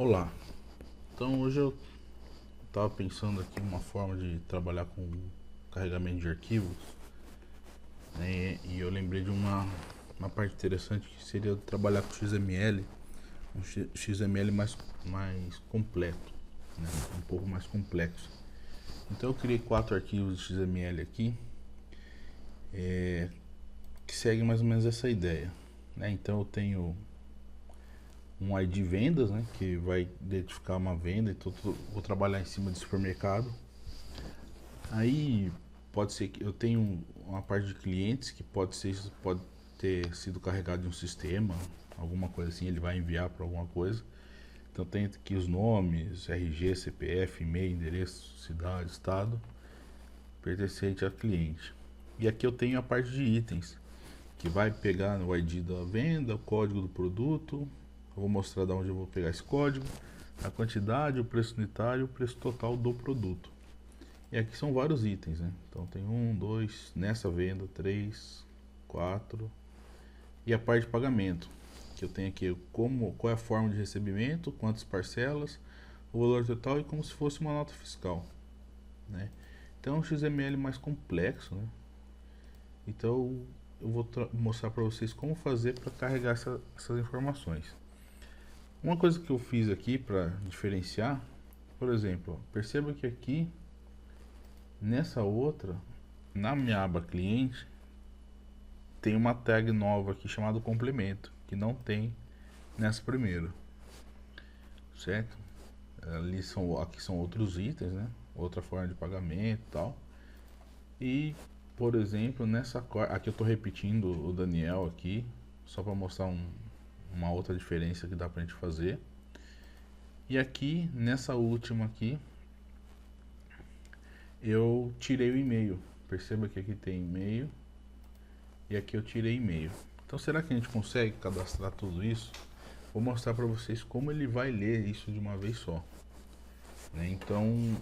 Olá, então hoje eu estava pensando aqui uma forma de trabalhar com carregamento de arquivos, né? E eu lembrei de uma parte interessante que seria trabalhar com XML, XML mais completo, né? Um pouco mais complexo. Então eu criei 4 arquivos de XML aqui, que seguem mais ou menos essa ideia, né? Então eu tenho um ID vendas, né, que vai identificar uma venda, então vou trabalhar em cima de supermercado. Aí pode ser que eu tenho uma parte de clientes que pode ter sido carregado de um sistema, alguma coisa assim, ele vai enviar para alguma coisa. Então tem aqui os nomes, RG, CPF, e-mail, endereço, cidade, estado, pertencente a cliente. E aqui eu tenho a parte de itens, que vai pegar o ID da venda, o código do produto. Eu vou mostrar de onde eu vou pegar esse código, a quantidade, o preço unitário e o preço total do produto. E aqui são vários itens, né? Então tem 1, 2, nessa venda, 3, 4. E a parte de pagamento, que eu tenho aqui qual é a forma de recebimento, quantas parcelas, o valor total e como se fosse uma nota fiscal, né? Então é um XML mais complexo, né? Então eu vou mostrar para vocês como fazer para carregar essas informações. Uma coisa que eu fiz aqui para diferenciar, por exemplo, perceba que aqui nessa outra, na minha aba cliente, tem uma tag nova aqui chamada complemento, que não tem nessa primeira, certo? Aqui são outros itens, né? Outra forma de pagamento e tal. E, por exemplo, aqui eu estou repetindo o Daniel aqui, só para mostrar uma outra diferença que dá pra gente fazer. E aqui, nessa última aqui, eu tirei o e-mail. Perceba que aqui tem e-mail e aqui eu tirei e-mail. Então será que a gente consegue cadastrar tudo isso? Vou mostrar para vocês como ele vai ler isso de uma vez só, né? Então,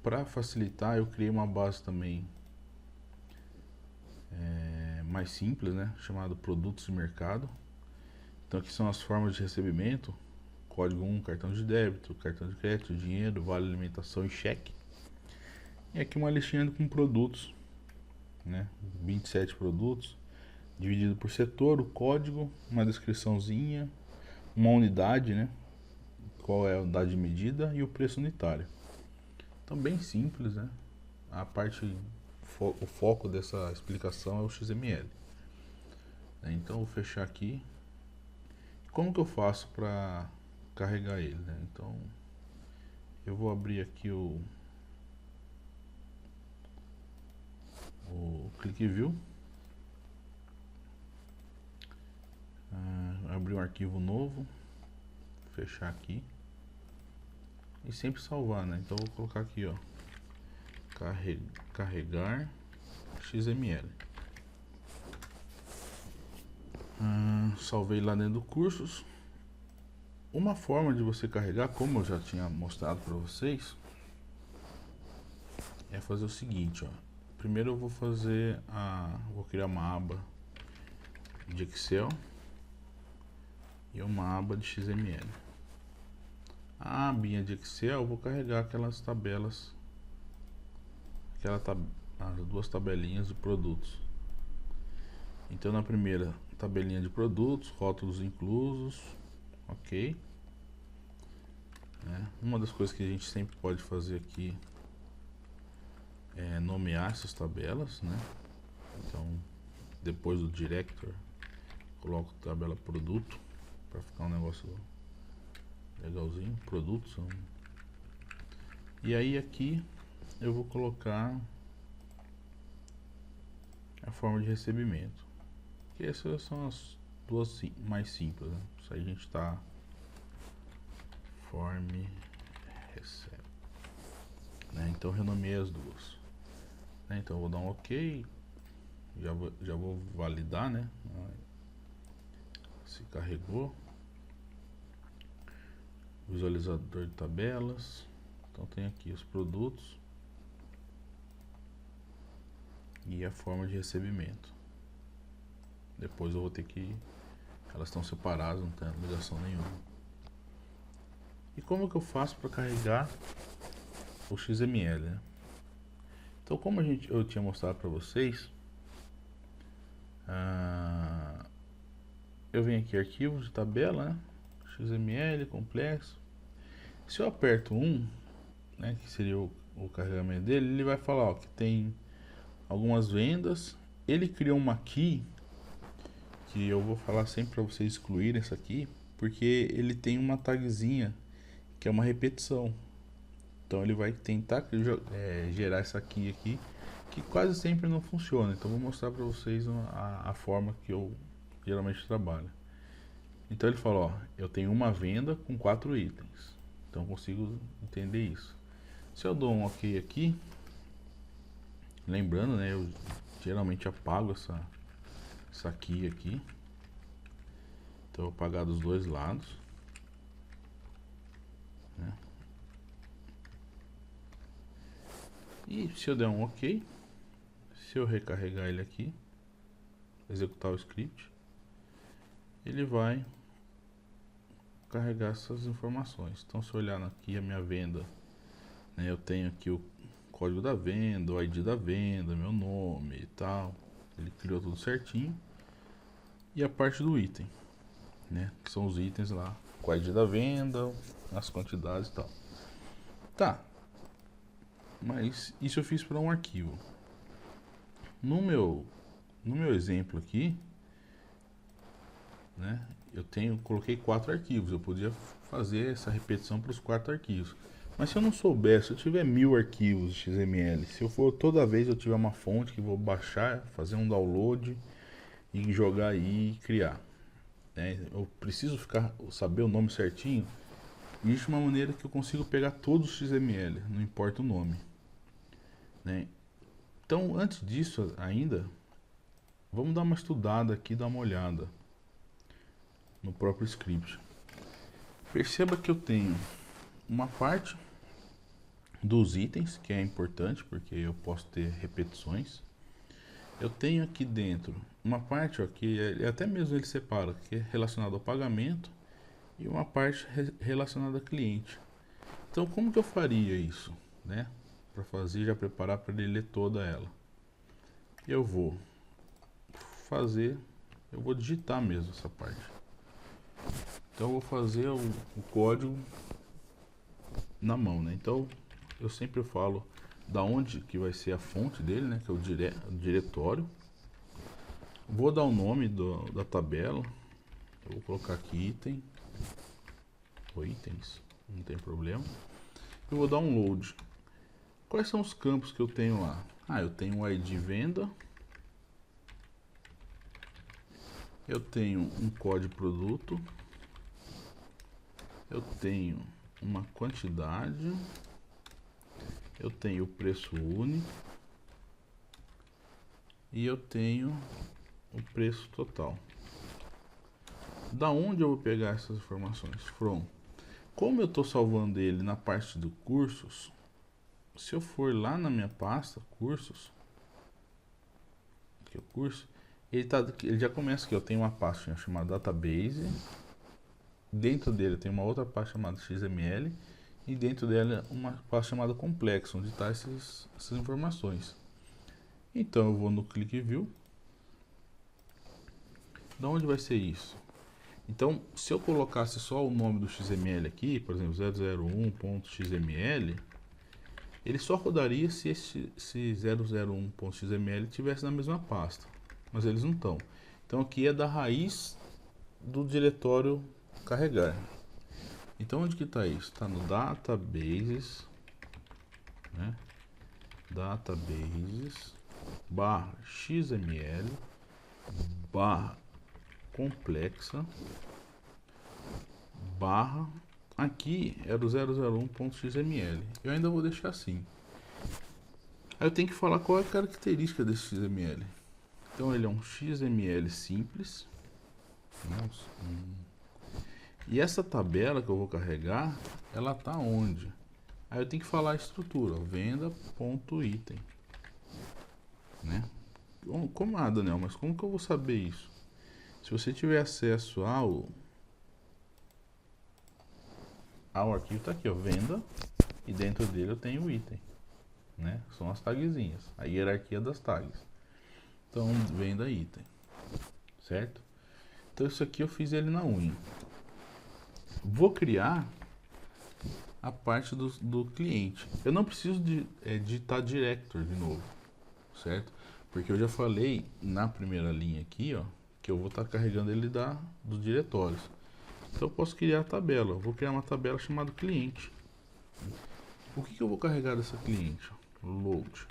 para facilitar, eu criei uma base também mais simples, né? Chamado produtos de mercado. Então aqui são as formas de recebimento: código 1, cartão de débito, cartão de crédito, dinheiro, vale alimentação e cheque. E aqui uma listinha com produtos, né? 27 produtos, dividido por setor, o código, uma descriçãozinha, uma unidade, né? Qual é a unidade de medida e o preço unitário. Então bem simples, né? O foco dessa explicação é o XML. Então eu vou fechar aqui. Como que eu faço para carregar ele, né? Então eu vou abrir aqui o ClickView, abrir um arquivo novo, fechar aqui e sempre salvar, né? Então eu vou colocar aqui, ó, carregar XML. Salvei lá dentro do cursos. Uma forma de você carregar, como eu já tinha mostrado para vocês, é fazer o seguinte, ó. Primeiro eu vou criar uma aba de Excel e uma aba de XML. A abinha de Excel eu vou carregar aquelas tabelas, as duas tabelinhas de produtos. Então na primeira tabelinha de produtos, rótulos inclusos, ok. Uma das coisas que a gente sempre pode fazer aqui é nomear essas tabelas, né? Então depois do director coloco tabela produto para ficar um negócio legalzinho, produtos. E aí aqui eu vou colocar a forma de recebimento, que essas são as duas mais simples, né? Isso aí a gente tá form recebe, né? Então renomeei as duas, né? Então eu vou dar um ok, já vou validar, né? Se carregou, visualizador de tabelas. Então tem aqui os produtos e a forma de recebimento. Depois eu vou ter que, elas estão separadas, não tem ligação nenhuma. E como que eu faço para carregar o XML, né? Então, como eu tinha mostrado para vocês, eu venho aqui arquivos de tabela, né? XML complexo. Se eu aperto né, que seria o carregamento dele, ele vai falar, ó, que tem algumas vendas. Ele criou uma key que eu vou falar sempre para vocês excluírem essa aqui, porque ele tem uma tagzinha que é uma repetição. Então ele vai tentar gerar essa key aqui, que quase sempre não funciona. Então vou mostrar para vocês a forma que eu geralmente trabalho. Então ele fala, ó, eu tenho uma venda com 4 itens. Então eu consigo entender isso. Se eu dou um OK aqui, lembrando, né, eu geralmente apago essa key aqui. Então eu vou apagar dos dois lados, né? E se eu der um OK, se eu recarregar ele aqui, executar o script, ele vai carregar essas informações. Então se eu olhar aqui a minha venda, né, eu tenho aqui o código da venda, o ID da venda, meu nome e tal. Ele criou tudo certinho. E a parte do item, né, que são os itens lá, com o ID da venda, as quantidades e tal. Tá, mas isso eu fiz para um arquivo. No meu exemplo aqui, né, coloquei 4 arquivos. Eu podia fazer essa repetição para os 4 arquivos. Mas se eu não souber, se eu tiver 1000 arquivos XML, se eu for toda vez eu tiver uma fonte que vou baixar, fazer um download e jogar aí e criar, né, eu preciso saber o nome certinho. Existe uma maneira que eu consigo pegar todos os XML, não importa o nome, né? Então, antes disso ainda, vamos dar uma estudada aqui, dar uma olhada no próprio script. Perceba que eu tenho uma parte dos itens, que é importante, porque eu posso ter repetições. Eu tenho aqui dentro uma parte, ó, que até mesmo ele separa, que é relacionado ao pagamento, e uma parte relacionada a cliente. Então, como que eu faria isso, né? Para fazer, já preparar para ele ler toda ela. Eu vou digitar mesmo essa parte. Então, eu vou fazer o código na mão, né? Então, eu sempre falo da onde que vai ser a fonte dele, né? Que é o diretório. Vou dar o nome da tabela. Eu vou colocar aqui item ou itens, não tem problema. Eu vou dar um load. Quais são os campos que eu tenho lá? Eu tenho o ID venda. Eu tenho um código produto. Eu tenho uma quantidade. Eu tenho o preço único. E eu tenho o preço total. Da onde eu vou pegar essas informações? Como eu estou salvando ele na parte do cursos, se eu for lá na minha pasta, cursos, aqui é o curso, ele já começa aqui, eu tenho uma pasta chamada database, dentro dele tem uma outra pasta chamada XML, e dentro dela uma pasta chamada complexo, onde está essas informações. Então eu vou no click view. Da onde vai ser isso? Então, se eu colocasse só o nome do XML aqui, por exemplo, 001.xml, ele só rodaria se esse 001.xml tivesse na mesma pasta, mas eles não estão. Então aqui é da raiz do diretório carregar. Então onde que está isso? Está no databases, né? Databases /xml /complexa aqui era o 001.xml. Eu ainda vou deixar assim. Aí eu tenho que falar qual é a característica desse XML. Então ele é um XML simples. E essa tabela que eu vou carregar, ela está onde? Aí eu tenho que falar a estrutura, venda.item, né? Como Daniel, mas como que eu vou saber isso? Se você tiver acesso o arquivo está aqui, ó, venda, e dentro dele eu tenho o item, né? São as tagzinhas, a hierarquia das tags. Então, venda item, certo? Então isso aqui eu fiz ele na unha. Vou criar a parte do cliente. Eu não preciso de digitar director de novo, certo? Porque eu já falei na primeira linha aqui, ó, que eu vou estar carregando ele dos diretórios. Então eu posso criar a tabela. Eu vou criar uma tabela chamada cliente. O que eu vou carregar dessa cliente? Load.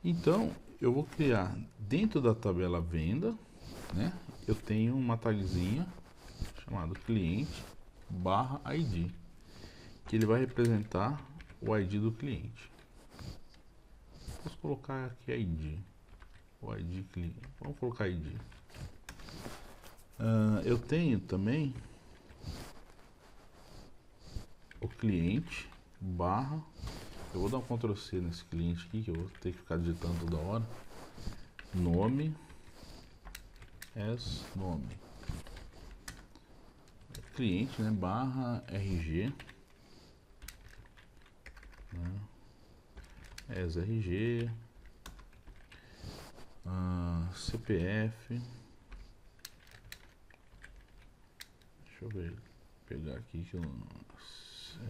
Então eu vou criar dentro da tabela venda, né? Eu tenho uma tagzinha chamada cliente barra ID, que ele vai representar o ID do cliente. Posso colocar aqui ID, o ID cliente. Vamos colocar ID. Eu tenho também o cliente barra. Eu vou dar um Ctrl C nesse cliente aqui, que eu vou ter que ficar digitando toda hora. Nome, nome. Cliente, né? Barra RG. Né? RG. CPF. Deixa eu ver. Pegar aqui que eu.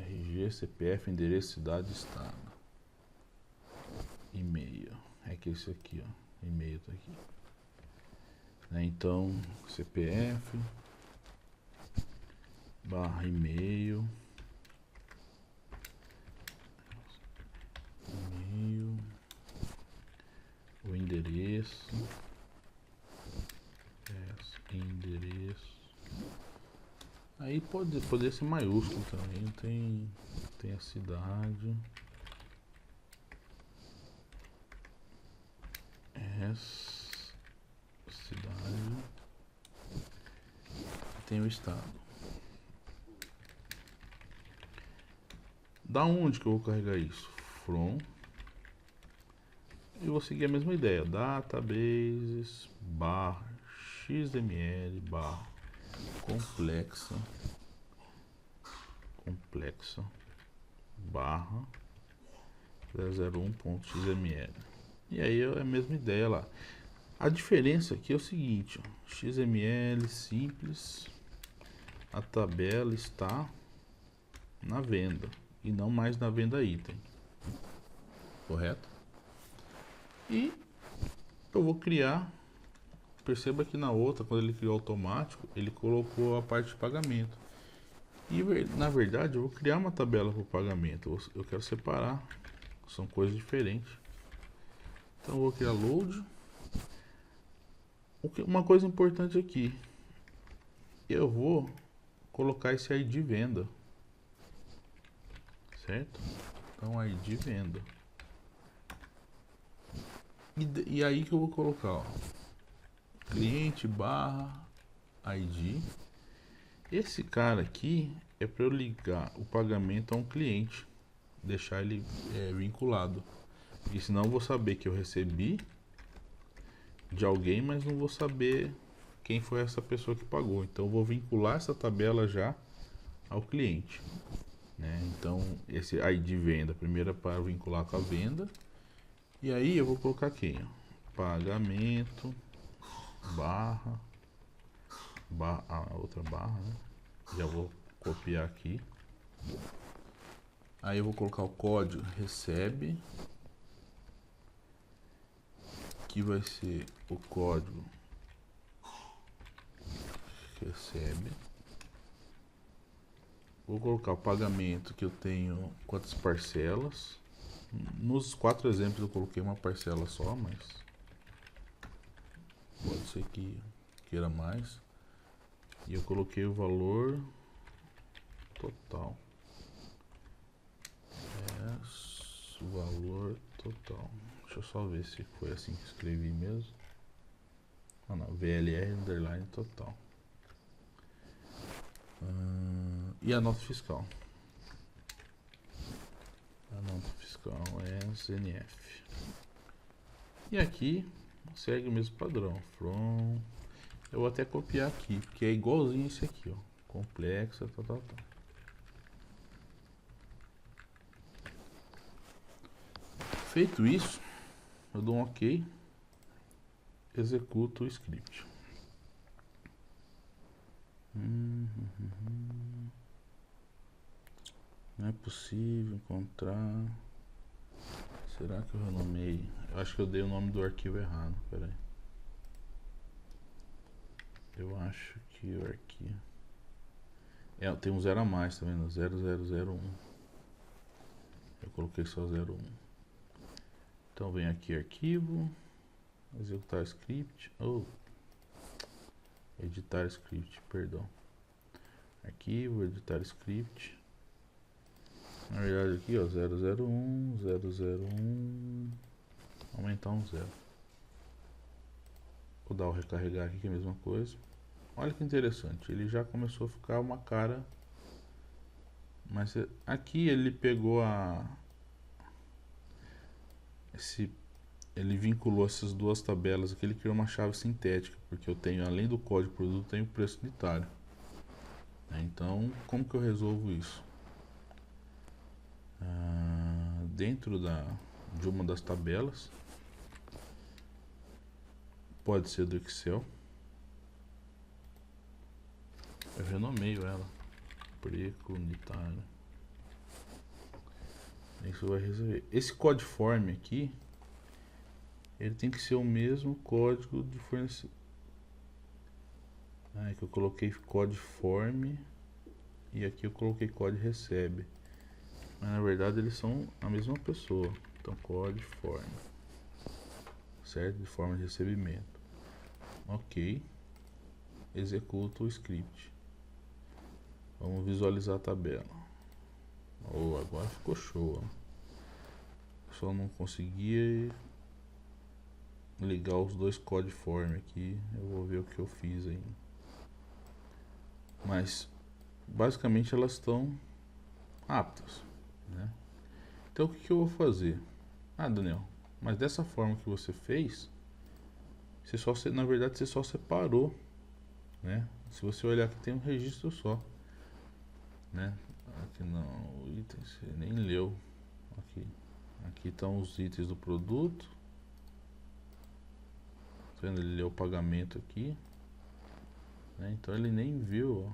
RG, CPF, endereço, cidade, estado. E-mail. É que esse aqui, ó. E-mail tá aqui. Né? Então, CPF barra e-mail. E-mail. O endereço. Endereço. Aí poder ser maiúsculo também. Tem a cidade. Cidade. Tem o estado. Da onde que eu vou carregar isso? From. E vou seguir a mesma ideia. Databases barra XML barra complexa barra 001.xml. E aí é a mesma ideia lá. A diferença aqui é o seguinte, ó, XML simples, a tabela está na venda e não mais na venda item, correto? E eu vou criar, perceba que na outra, quando ele criou automático, ele colocou a parte de pagamento. E na verdade eu vou criar uma tabela para o pagamento, eu quero separar, são coisas diferentes. Então eu vou criar load. Uma coisa importante aqui, eu vou colocar esse ID venda, certo? Então ID venda. E aí que eu vou colocar, ó, cliente barra ID. Esse cara aqui é para eu ligar o pagamento a um cliente, deixar ele vinculado, porque senão eu vou saber que eu recebi de alguém, mas não vou saber quem foi essa pessoa que pagou. Então eu vou vincular essa tabela já ao cliente, né? Então esse ID venda primeiro é para vincular com a venda, e aí eu vou colocar aqui, ó, pagamento barra a outra barra, né? Já vou copiar aqui. Aí eu vou colocar o código recebe, que vai ser o código recebe. Vou colocar o pagamento, que eu tenho quantas parcelas. Nos 4 exemplos eu coloquei uma parcela só, mas pode ser que queira mais. E eu coloquei o valor total. O valor total. Deixa eu só ver se foi assim que escrevi mesmo. Ah não, VLR underline total. E a nota fiscal. A nota fiscal é CNF. E aqui segue o mesmo padrão. From. Eu vou até copiar aqui, porque é igualzinho esse aqui, ó. Complexa, tal. Feito isso, eu dou um OK, executo o script. Não é possível encontrar. Será que eu renomei? Eu acho que eu dei o nome do arquivo errado. Pera aí. Eu acho que o arquivo... tem um 0 a mais, tá vendo? 0001. Eu coloquei só 01. Então vem aqui arquivo, executar script, editar script, perdão. Arquivo, editar script. Na verdade aqui, ó, 001, 001, aumentar um 0. Vou dar o recarregar aqui, que é a mesma coisa. Olha que interessante, ele já começou a ficar uma cara... Mas aqui ele pegou ele vinculou essas duas tabelas aqui, ele criou uma chave sintética, porque eu tenho, além do código produto, tenho o preço unitário. Então, como que eu resolvo isso? Dentro de uma das tabelas, pode ser do Excel, eu renomeio ela, preço unitário. Isso vai resolver. Esse codeform aqui, ele tem que ser o mesmo código de fornecedor. É que eu coloquei codeform e aqui eu coloquei code recebe. Mas na verdade eles são a mesma pessoa. Então codeform, certo? De forma de recebimento. OK. Executo o script. Vamos visualizar a tabela. Agora ficou show. Só não conseguia ligar os dois codeform aqui. Eu vou ver o que eu fiz aí. Mas basicamente elas estão aptas, né? Então o que eu vou fazer? Daniel, mas dessa forma que você fez, na verdade você só separou, né? Se você olhar aqui tem um registro só, né? Aqui não, itens, você nem leu. Aqui estão os itens do produto. Tá vendo? Ele leu o pagamento aqui, né? Então ele nem viu, ó.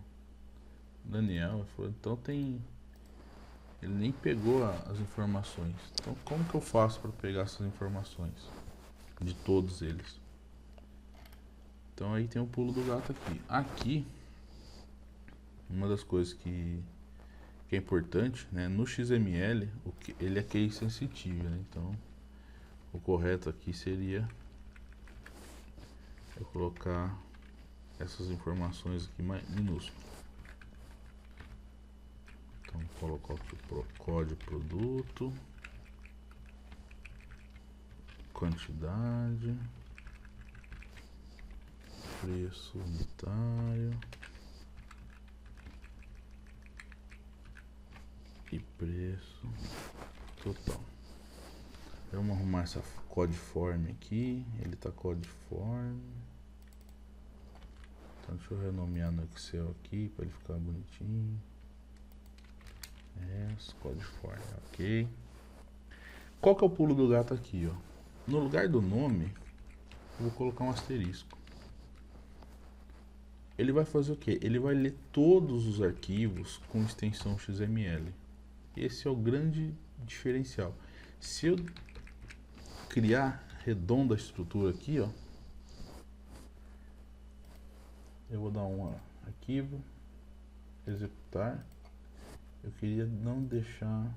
Daniel falou, então ele nem pegou as informações. Então como que eu faço para pegar essas informações de todos eles? Então aí tem o pulo do gato aqui. Aqui, uma das coisas que é importante, né? No XML, ele é case sensitivo, né? Então o correto aqui seria eu colocar essas informações aqui minúsculas. Então vou colocar aqui o código produto, quantidade, preço unitário e preço total. Vamos arrumar essa codeform aqui. Ele tá codeform. Então deixa eu renomear no Excel aqui para ele ficar bonitinho. Codeform, OK. Qual que é o pulo do gato aqui, ó? No lugar do nome, eu vou colocar um asterisco. Ele vai fazer o quê? Ele vai ler todos os arquivos com extensão XML. Esse é o grande diferencial. Se eu criar redonda a estrutura aqui, ó, eu vou dar um arquivo, executar. Eu queria não deixar,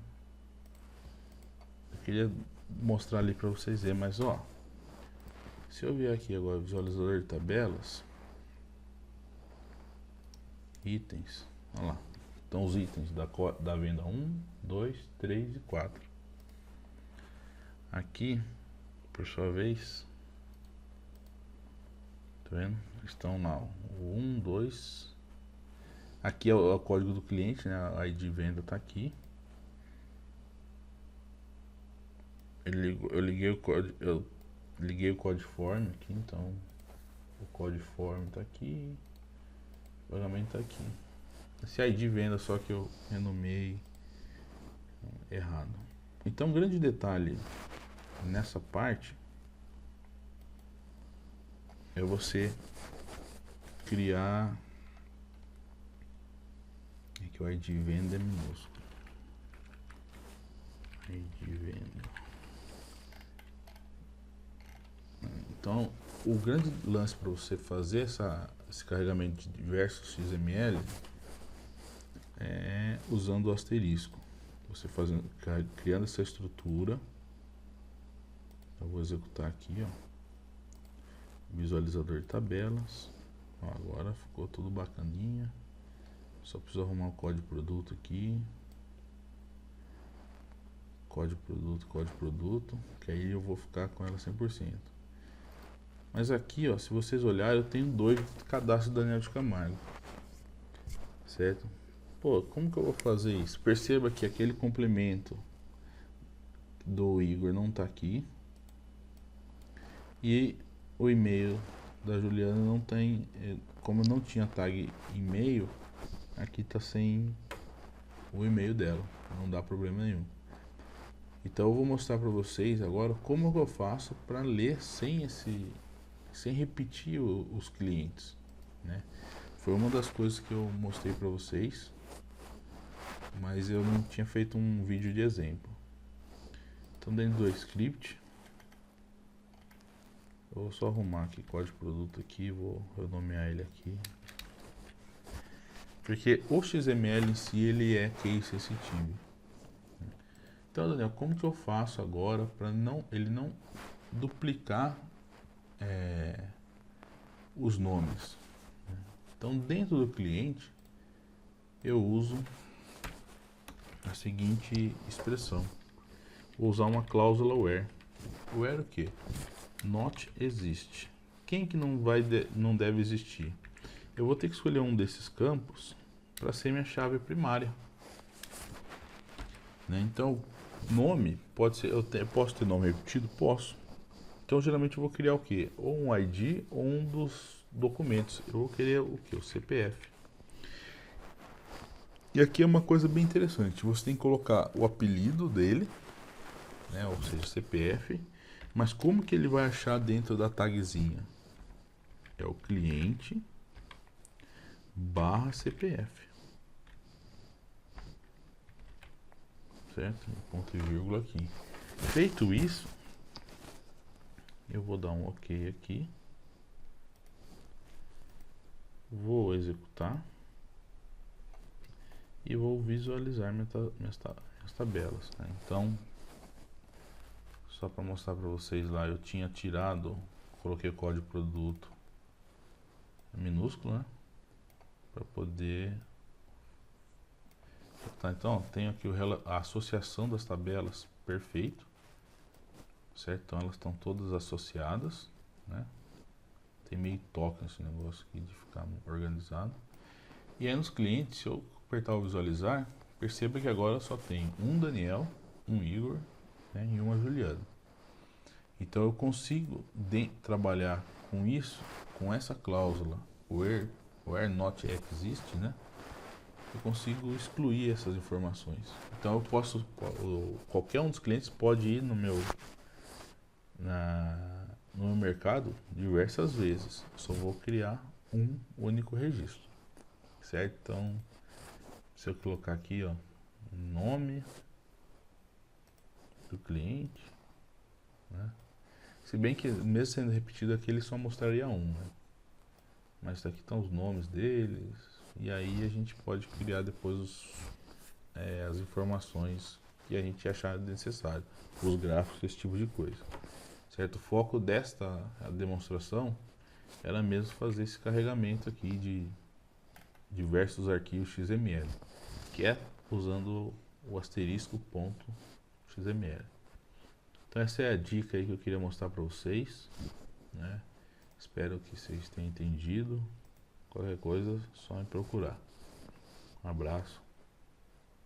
eu queria mostrar ali para vocês verem, mas ó, se eu vier aqui agora, visualizador de tabelas, itens, olha lá, então os itens da venda 1, 2, 3 e 4. Aqui, por sua vez, tá vendo? Estão lá, o 1, 2, aqui é o código do cliente, né? A ID de venda tá aqui. Eu liguei o codeform aqui, então o codeform tá aqui, o pagamento tá aqui. Esse ID de venda só que eu renomei errado. Então, um grande detalhe nessa parte é você criar, é que o ID venda é minúsculo, ID venda. Então o grande lance para você fazer esse carregamento de diversos XML é usando o asterisco. Você criando essa estrutura. Eu vou executar aqui, ó, visualizador de tabelas. Ó, agora ficou tudo bacaninha. Só preciso arrumar o código produto aqui. Código produto, que aí eu vou ficar com ela 100%. Mas aqui, ó, se vocês olharem, eu tenho 2 cadastros Daniel de Camargo, certo? Pô, como que eu vou fazer isso? Perceba que aquele complemento do Igor não tá aqui. E o e-mail da Juliana não tem, como eu não tinha tag e-mail, aqui tá sem o e-mail dela, não dá problema nenhum. Então eu vou mostrar para vocês agora como que eu faço para ler sem repetir os clientes, né? Foi uma das coisas que eu mostrei para vocês, mas eu não tinha feito um vídeo de exemplo. Então dentro do script, eu vou só arrumar aqui código produto aqui, vou renomear ele aqui, porque o XML em si ele é case sensitive. Então, Daniel, como que eu faço agora para ele não duplicar os nomes? Então, dentro do cliente, eu uso a seguinte expressão. Vou usar uma cláusula where. Where o quê? Not exist. Quem que não deve existir? Eu vou ter que escolher um desses campos para ser minha chave primária, né? Então, nome pode ser, eu posso ter nome repetido? Posso. Então, geralmente eu vou criar o quê? Ou um ID ou um dos documentos. Eu vou querer o quê? O CPF. E aqui é uma coisa bem interessante. Você tem que colocar o apelido dele, né? Ou seja, CPF. Mas como que ele vai achar dentro da tagzinha? É o cliente / CPF. Certo? Ponto e vírgula aqui. Feito isso, eu vou dar um OK aqui. Vou executar. E vou visualizar minhas tabelas, né? Então, só para mostrar para vocês lá, eu tinha tirado, coloquei o código produto minúsculo, né? Para poder... Tá, então, tenho aqui a associação das tabelas, perfeito. Certo? Então, elas estão todas associadas, né? Tem meio toque nesse negócio aqui de ficar organizado. E aí nos clientes, se eu apertar o visualizar, perceba que agora só tem um Daniel, um Igor, né, e uma Juliana. Então eu consigo trabalhar com isso, com essa cláusula where not exist, né? Eu consigo excluir essas informações. Então eu posso, qualquer um dos clientes pode ir no meu mercado diversas vezes. Eu só vou criar um único registro, certo? Então, se eu colocar aqui, ó, o nome do cliente, né? Se bem que mesmo sendo repetido aqui, ele só mostraria um, né? Mas aqui estão os nomes deles, e aí a gente pode criar depois as informações que a gente achar necessário, os gráficos, esse tipo de coisa, certo? O foco desta demonstração era mesmo fazer esse carregamento aqui de diversos arquivos XML, que é usando o asterisco ponto XML. Então essa é a dica aí que eu queria mostrar para vocês, né? Espero que vocês tenham entendido. Qualquer coisa, só me procurar. Um abraço.